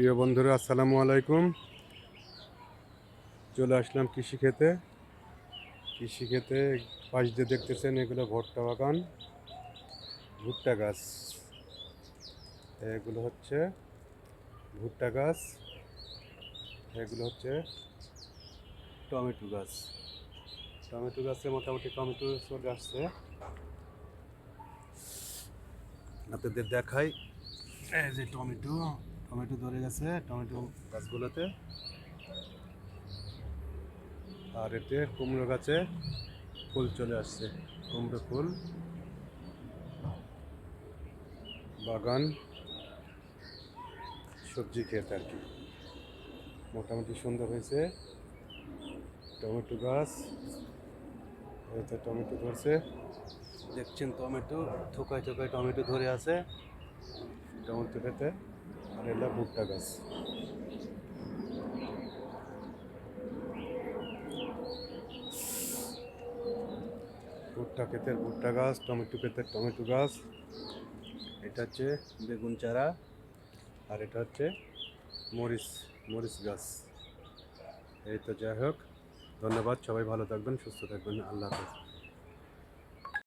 প্রিয় বন্ধুরা, আসসালামু আলাইকুম। চলে আসলাম কৃষি খেতে পাশ দিয়ে দেখতেছেন এগুলো ভুট্টা বাগান, ভুট্টা গাছ। এগুলো হচ্ছে ভুট্টা গাছ, এগুলো হচ্ছে টমেটো গাছ। টমেটো গাছে মোটামুটি টমেটো চলে আসছে। আপনাদের দেখাই, এই যে টমেটো টমেটো ধরে গেছে টমেটো গাছগুলোতে। আর এতে কুমড়ো গাছে ফুল চলে আসছে, কুমড়ো ফুল বাগান, সবজি ক্ষেত আর কি। মোটামুটি সুন্দর হয়েছে টমেটো গাছ। এতে টমেটো ধরছে, দেখছেন টমেটো থোকায় থোকায় টমেটো ধরে আছে টমেটো খেতে। আর এলা ভুট্টা গাছ। ভুট্টা ক্ষেতের ভুট্টা গাছ, টমেটো ক্ষেতের টমেটো গাছ। এটা হচ্ছে বেগুন চারা, আর এটা হচ্ছে মরিচ মরিচ গাছ। এই তো, যাই হোক, ধন্যবাদ। সবাই ভালো থাকবেন, সুস্থ থাকবেন। আল্লাহ হাফেজ।